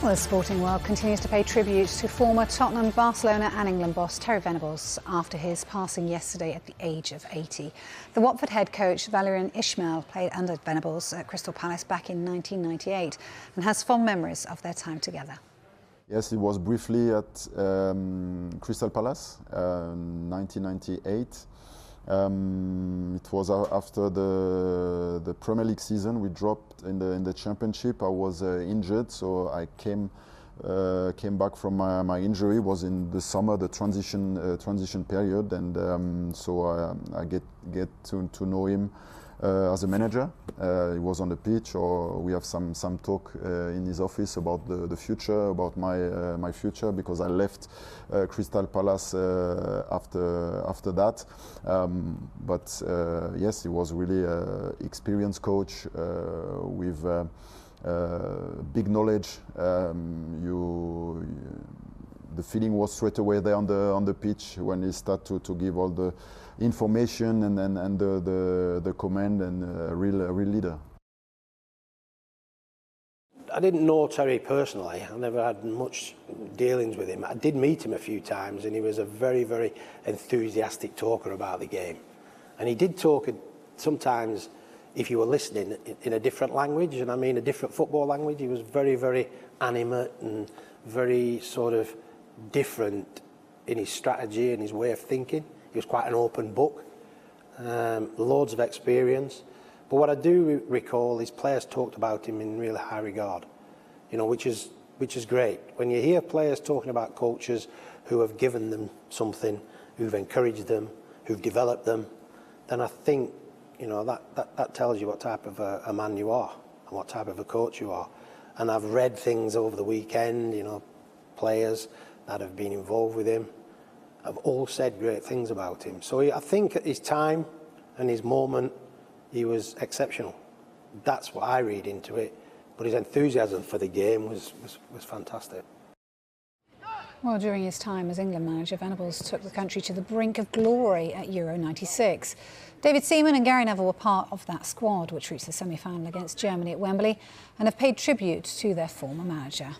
Well, the sporting world continues to pay tribute to former Tottenham, Barcelona and England boss Terry Venables after his passing yesterday at the age of 80. The Watford head coach Valérien Ismaël played under Venables at Crystal Palace back in 1998 and has fond memories of their time together. Yes, he was briefly at Crystal Palace, 1998. It was after the Premier League season. We dropped in the Championship. I was injured, so I came back from my injury. It was in the summer, the transition period, and so I get to know him as a manager. He was on the pitch, or we have some talk in his office about the future, about my future, because I left Crystal Palace after that. But yes, he was really an experienced coach with big knowledge. The feeling was straight away there on the pitch when he started to give all the information and the command, and a real leader. I didn't know Terry personally. I never had much dealings with him. I did meet him a few times, and he was a very, very enthusiastic talker about the game. And he did talk sometimes, if you were listening, in a different language, and I mean a different football language. He was very, very animate and very sort of different in his strategy and his way of thinking. He was quite an open book, loads of experience. But what I do recall is players talked about him in really high regard, you know, which is great. When you hear players talking about coaches who have given them something, who've encouraged them, who've developed them, then I think, you know, that tells you what type of a man you are and what type of a coach you are. And I've read things over the weekend, you know, players that have been involved with him have all said great things about him. So I think at his time and his moment, he was exceptional. That's what I read into it. But his enthusiasm for the game was fantastic. Well, during his time as England manager, Venables took the country to the brink of glory at Euro '96. David Seaman and Gary Neville were part of that squad, which reached the semi-final against Germany at Wembley, and have paid tribute to their former manager.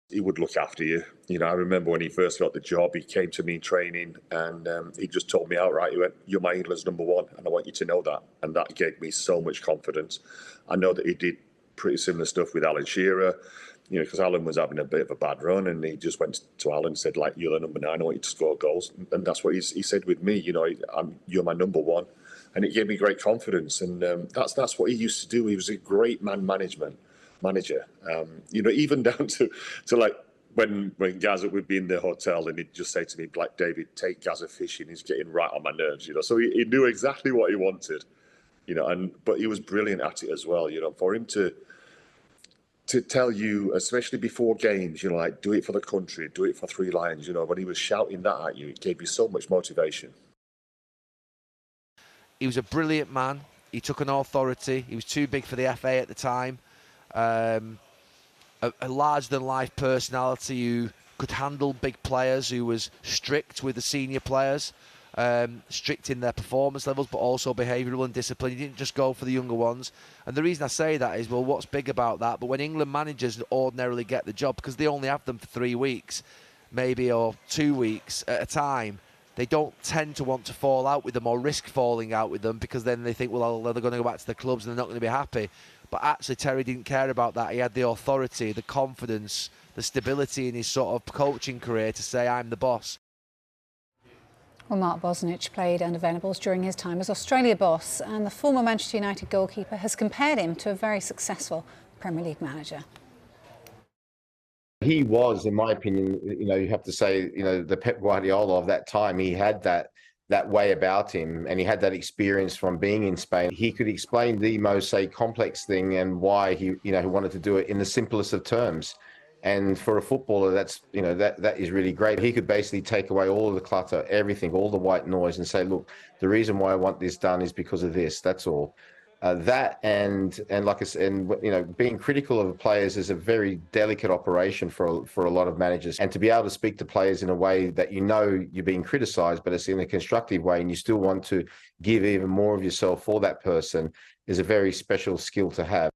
He would look after you. You know, I remember when he first got the job, he came to me in training and he just told me outright, he went, "You're my England's #1 and I want you to know that." And that gave me so much confidence. I know that he did pretty similar stuff with Alan Shearer, you know, because Alan was having a bit of a bad run, and he just went to Alan and said, like, "You're the #9, I want you to score goals." And that's what he said with me, you know, "You're my #1. And it gave me great confidence. And that's what he used to do. He was a great manager, you know, even down to like when Gaza would be in the hotel and he'd just say to me, like, "David, take Gaza fishing, he's getting right on my nerves," you know. So he knew exactly what he wanted, you know, but he was brilliant at it as well, you know. For him to tell you, especially before games, you know, like, "Do it for the country, do it for Three Lions," you know, when he was shouting that at you, it gave you so much motivation. He was a brilliant man. He took an authority. He was too big for the FA at the time. A larger-than-life personality who could handle big players, who was strict with the senior players, strict in their performance levels, but also behavioural and discipline. He didn't just go for the younger ones. And the reason I say that is, well, what's big about that? But when England managers ordinarily get the job, because they only have them for 3 weeks, maybe, or 2 weeks at a time, they don't tend to want to fall out with them or risk falling out with them, because then they think, well, they're going to go back to the clubs and they're not going to be happy. But actually, Terry didn't care about that. He had the authority, the confidence, the stability in his sort of coaching career to say, "I'm the boss." Well, Mark Bosnich played under Venables during his time as Australia boss, and the former Manchester United goalkeeper has compared him to a very successful Premier League manager. He was, in my opinion, you know, you have to say, you know, the Pep Guardiola of that time. He had that way about him, and he had that experience from being in Spain. He could explain the most, say, complex thing and why he wanted to do it in the simplest of terms. And for a footballer, that's, you know, that is really great. He could basically take away all of the clutter, everything, all the white noise, and say, "Look, the reason why I want this done is because of this. That's all." That and like I said, and you know, being critical of players is a very delicate operation for a lot of managers. And to be able to speak to players in a way that, you know, you're being criticised, but it's in a constructive way, and you still want to give even more of yourself for that person, is a very special skill to have.